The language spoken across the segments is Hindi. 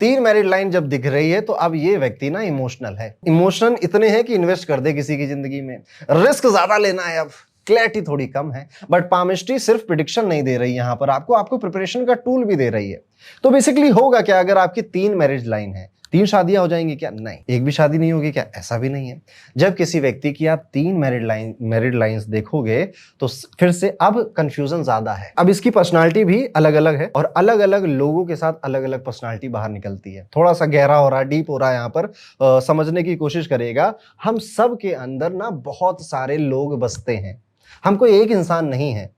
तीन मैरिड लाइन जब दिख रही है तो अब ये व्यक्ति ना इमोशनल है। इमोशन इतने हैं कि इन्वेस्ट कर दे किसी की जिंदगी में, रिस्क ज्यादा लेना है, अब क्लैरिटी थोड़ी कम है। बट पामिस्ट्री सिर्फ प्रिडिक्शन नहीं दे रही यहां पर, आपको प्रिपरेशन का टूल भी दे रही है। तो बेसिकली होगा क्या, अगर आपकी तीन मैरिज लाइन है, तीन शादियां हो जाएंगी क्या? नहीं। एक भी शादी नहीं होगी क्या? ऐसा भी नहीं है। जब किसी व्यक्ति की आप तीन मैरिड लाइंस देखोगे तो फिर से अब कंफ्यूजन ज्यादा है। अब इसकी पर्सनालिटी भी अलग अलग है और अलग अलग लोगों के साथ अलग अलग पर्सनालिटी बाहर निकलती है। थोड़ा सा गहरा हो रहा है, डीप हो रहा है यहाँ पर, समझने की कोशिश करेगा। हम सब के अंदर ना बहुत सारे लोग बसते हैं, हम कोई एक इंसान नहीं है,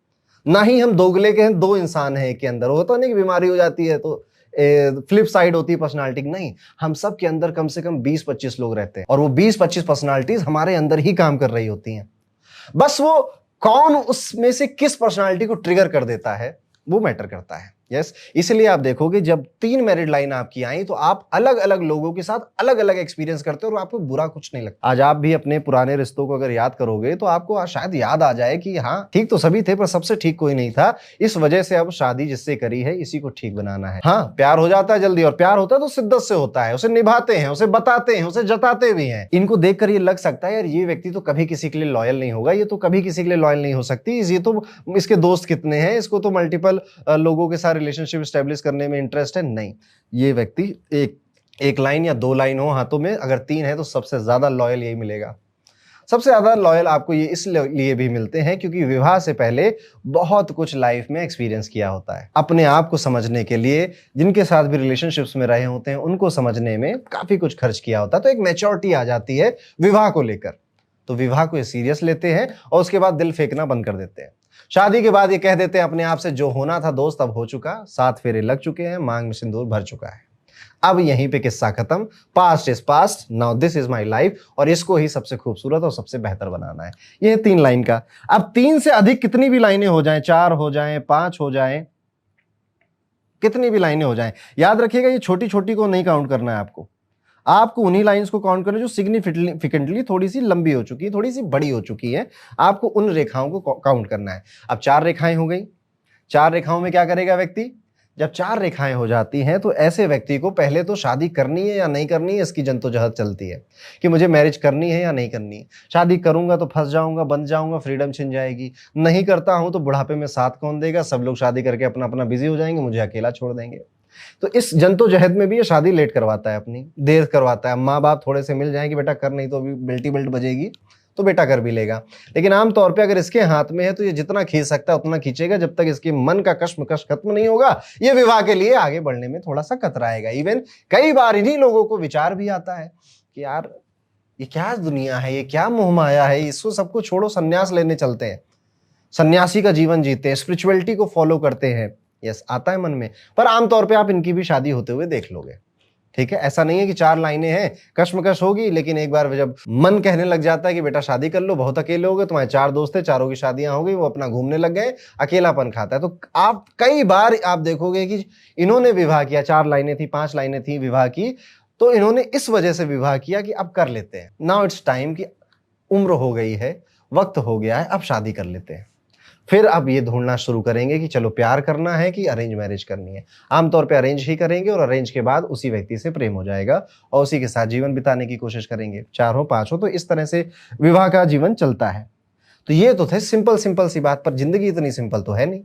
ना ही हम दोगले के हैं, दो इंसान है एक के अंदर। होता नहीं कि बीमारी हो जाती है तो फ्लिप साइड होती है पर्सनालिटी, नहीं। हम सब के अंदर कम से कम 20-25 लोग रहते हैं और वो 20-25 पर्सनालिटीज हमारे अंदर ही काम कर रही होती हैं। बस वो कौन उसमें से किस पर्सनालिटी को ट्रिगर कर देता है वो मैटर करता है। यस, इसलिए आप देखोगे जब तीन मैरिड लाइन आपकी आई तो आप अलग अलग लोगों के साथ अलग अलग एक्सपीरियंस करते हो और आपको बुरा कुछ नहीं लगता। आज आप भी अपने पुराने रिश्तों को अगर याद करोगे तो आपको शायद याद आ जाए कि हाँ, ठीक तो सभी थे पर सबसे ठीक कोई नहीं था, इस वजह से अब शादी जिससे करी है इसी को ठीक बनाना है। हाँ, प्यार हो जाता है जल्दी, और प्यार होता है तो शिद्दत से होता है, उसे निभाते हैं, उसे बताते हैं, उसे जताते भी हैं। इनको देखकर ये लग सकता है यार ये व्यक्ति तो कभी किसी के लिए लॉयल नहीं होगा, ये तो कभी किसी के लिए लॉयल नहीं हो सकती, ये तो इसके दोस्त कितने हैं, इसको तो मल्टीपल लोगों के साथ रिलेशनशिप स्टैब्लिश करने में इंटरेस्ट है। नहीं, ये व्यक्ति एक लाइन या दो लाइन हो हाथों में, अगर तीन है तो सबसे ज्यादा लॉयल यही मिलेगा। सबसे ज्यादा लॉयल आपको ये इसलिए भी मिलते हैं क्योंकि विवाह से पहले बहुत कुछ लाइफ में एक्सपीरियंस किया होता है। अपने आप को समझने के लिए जिनके साथ भी रिलेशनशिप्स में रहे होते हैं उनको समझने में काफी कुछ खर्च किया होता है, तो एक मैच्योरिटी आ जाती है विवाह को लेकर। तो विवाह को सीरियस लेते हैं और उसके बाद दिल फेंकना बंद कर देते हैं। शादी के बाद ये कह देते हैं अपने आप से जो होना था दोस्त अब हो चुका, 7 फेरे लग चुके हैं, मांग में सिंदूर भर चुका है, अब यहीं पे किस्सा खत्म, past is past, now this is my life, और इसको ही सबसे खूबसूरत और सबसे बेहतर बनाना है। ये 3 लाइन का। अब 3 से अधिक कितनी भी लाइनें हो जाएं, 4 हो जाएं, 5 हो जाएं, कितनी भी लाइनें हो जाएं, याद रखिएगा ये छोटी छोटी को नहीं काउंट करना है आपको उन्हीं लाइंस को काउंट करना जो सिग्निफिकेंटली थोड़ी सी लंबी हो चुकी है, थोड़ी सी बड़ी हो चुकी है, आपको उन रेखाओं को काउंट करना है। अब 4 रेखाएं हो गई, 4 रेखाओं में क्या करेगा व्यक्ति? जब 4 रेखाएं हो जाती हैं तो ऐसे व्यक्ति को पहले तो शादी करनी है या नहीं करनी है इसकी जद्दोजहद चलती है कि मुझे मैरिज करनी है या नहीं करनी है। शादी करूंगा तो फंस जाऊंगा, बंध जाऊंगा, फ्रीडम छिन जाएगी, नहीं करता हूं तो बुढ़ापे में साथ कौन देगा, सब लोग शादी करके अपना अपना बिजी हो जाएंगे, मुझे अकेला छोड़ देंगे। तो इस जद्दोजहद में भी ये शादी लेट करवाता है, अपनी देर करवाता है। माँ बाप थोड़े से मिल जाएंगे, बेटा कर, नहीं तो अभी बेल्ट बजेगी तो बेटा कर भी लेगा। लेकिन आमतौर पे अगर इसके हाथ में है तो ये जितना खींच सकता है उतना खींचेगा, जब तक इसके मन का कश्मकश खत्म नहीं होगा ये विवाह के लिए आगे बढ़ने में थोड़ा सा कतराएगा। इवन कई बार इन्हीं लोगों को विचार भी आता है कि यार ये क्या दुनिया है, ये क्या मोह माया है, इसको सबको छोड़ो, संन्यास लेने चलते हैं, सन्यासी का जीवन जीते हैं, स्पिरिचुअलिटी को फॉलो करते हैं। यस, आता है मन में, पर आमतौर पे आप इनकी भी शादी होते हुए देख लोगे। ठीक है, ऐसा नहीं है कि 4 लाइनें हैं, कश्मकश होगी, लेकिन एक बार जब मन कहने लग जाता है कि बेटा शादी कर लो, बहुत अकेले हो गए, तुम्हारे 4 दोस्त थे, चारों की शादियां हो गई, वो अपना घूमने लग गए, अकेलापन खाता है। तो आप कई बार आप देखोगे कि इन्होंने विवाह किया, 4 लाइनें थी, 5 लाइनें थी विवाह की, तो इन्होंने इस वजह से विवाह किया कि अब कर लेते हैं, नाउ इट्स टाइम, की उम्र हो गई है, वक्त हो गया है, अब शादी कर लेते हैं। फिर अब ये ढूंढना शुरू करेंगे कि चलो प्यार करना है कि अरेंज मैरिज करनी है। आमतौर पे अरेंज ही करेंगे और अरेंज के बाद उसी व्यक्ति से प्रेम हो जाएगा और उसी के साथ जीवन बिताने की कोशिश करेंगे, 4 हो 5 हो, तो इस तरह से विवाह का जीवन चलता है। तो ये तो थे सिंपल सी बात, पर जिंदगी इतनी सिंपल तो है नहीं।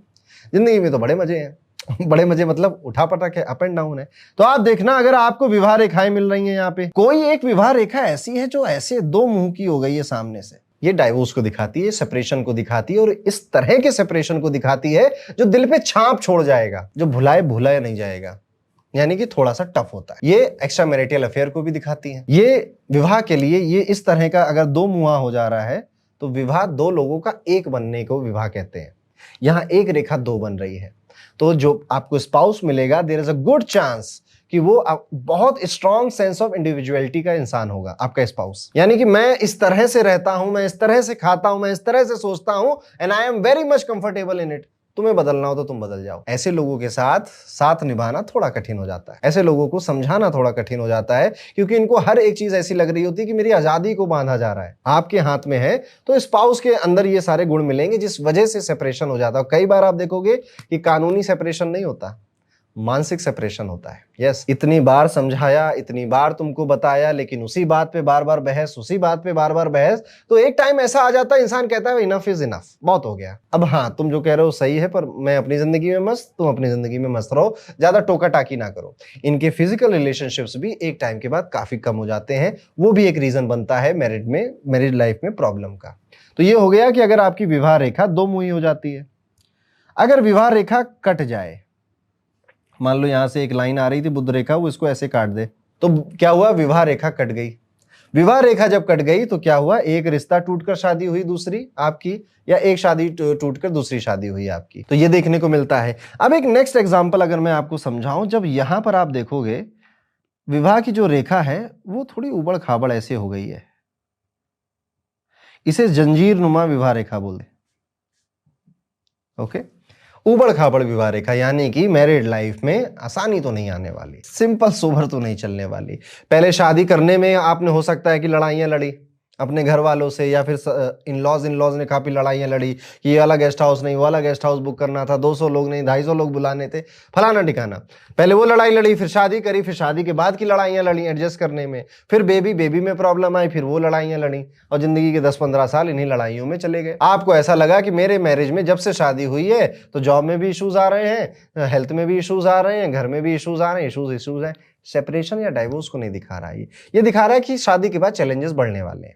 जिंदगी में तो बड़े मजे हैं बड़े मजे मतलब उठापटक है, अप एंड डाउन है। तो आप देखना अगर आपको विवाह रेखाएं मिल रही हैं, यहाँ पे कोई एक विवाह रेखा ऐसी है जो ऐसे 2 मुंह की हो गई है सामने से, ये डाइवोर्स को दिखाती है, सेपरेशन को दिखाती है, और इस तरह के सेपरेशन को दिखाती है जो दिल पे छाप छोड़ जाएगा, जो भुलाया नहीं जाएगा, यानी कि थोड़ा सा टफ होता है। ये एक्स्ट्रा मैरिटल अफेयर को भी दिखाती है। ये विवाह के लिए ये इस तरह का अगर 2 मुंहा हो जा रहा है तो विवाह 2 लोगों का एक बनने को विवाह कहते हैं। यहां एक रेखा 2 बन रही है, तो जो आपको स्पाउस मिलेगा, there is a good chance कि वो बहुत स्ट्रॉन्ग सेंस ऑफ इंडिविजुअलिटी का इंसान होगा आपका स्पाउस। यानी कि मैं इस तरह से रहता हूं, मैं इस तरह से खाता हूं, मैं इस तरह से सोचता हूं, and I am very much comfortable in it. तुम्हें बदलना हो तो तुम बदल जाओ। ऐसे लोगों के साथ निभाना थोड़ा कठिन हो जाता है, ऐसे लोगों को समझाना थोड़ा कठिन हो जाता है, क्योंकि इनको हर एक चीज ऐसी लग रही होती है कि मेरी आजादी को बांधा जा रहा है। आपके हाथ में है तो स्पाउस के अंदर ये सारे गुण मिलेंगे जिस वजह से सेपरेशन हो जाता है। कई बार आप देखोगे कि कानूनी सेपरेशन नहीं होता, मानसिक सेपरेशन होता है। यस, इतनी बार समझाया, इतनी बार तुमको बताया, लेकिन उसी बात पे बार बार बहस, उसी बात पे बार बार बहस, तो एक टाइम ऐसा आ जाता है इंसान कहता है इनफ इज इनफ, बहुत हो गया। अब हाँ, तुम जो कह रहे हो सही है, पर मैं अपनी जिंदगी में मस्त, तुम अपनी जिंदगी में मस्त रहो, ज्यादा टोका टाकी ना करो। इनके फिजिकल रिलेशनशिप्स भी एक टाइम के बाद काफी कम हो जाते हैं, वो भी एक रीजन बनता है मैरिज लाइफ में प्रॉब्लम का। तो ये हो गया कि अगर आपकी विवाह रेखा दो मुही हो जाती है। अगर विवाह रेखा कट जाए, मान लो यहां से एक लाइन आ रही थी बुध रेखा, वो इसको ऐसे काट दे, तो क्या हुआ, विवाह रेखा कट गई। विवाह रेखा जब कट गई तो क्या हुआ, एक रिश्ता टूटकर शादी हुई दूसरी आपकी, या एक शादी टूटकर दूसरी शादी हुई आपकी। तो ये देखने को मिलता है। अब एक नेक्स्ट एग्जांपल अगर मैं आपको समझाऊं, जब यहां पर आप देखोगे विवाह की जो रेखा है वो थोड़ी उबड़ खाबड़ ऐसे हो गई है, इसे जंजीर नुमा विवाह रेखा बोल दे। ओके, उबड़ खाबड़ विवाह रेखा, यानी कि मैरिड लाइफ में आसानी तो नहीं आने वाली, सिंपल सोबर तो नहीं चलने वाली। पहले शादी करने में आपने हो सकता है कि लड़ाइयां लड़ी अपने घर वालों से, या फिर इन लॉज ने काफी लड़ाइयां लड़ी कि ये वाला गेस्ट हाउस नहीं, वो वाला गेस्ट हाउस बुक करना था, 200 लोग नहीं 250 लोग बुलाने थे, फलाना ठिकाना। पहले वो लड़ाई लड़ी, फिर शादी करी, फिर शादी के बाद की लड़ाइयां लड़ी एडजस्ट करने में, फिर बेबी में प्रॉब्लम आई, फिर वो लड़ाइयां लड़ी, और जिंदगी के 10-15 साल इन्हीं लड़ाइयों में चले गए। आपको ऐसा लगा कि मेरे मैरिज में जब से शादी हुई है तो जॉब में भी इश्यूज आ रहे हैं, हेल्थ में भी इश्यूज आ रहे हैं, घर में भी इश्यूज आ रहे हैं, इश्यूज हैं। सेपरेशन या डाइवोर्स को नहीं दिखा रहा है, ये दिखा रहा है कि शादी के बाद चैलेंजेस बढ़ने वाले हैं।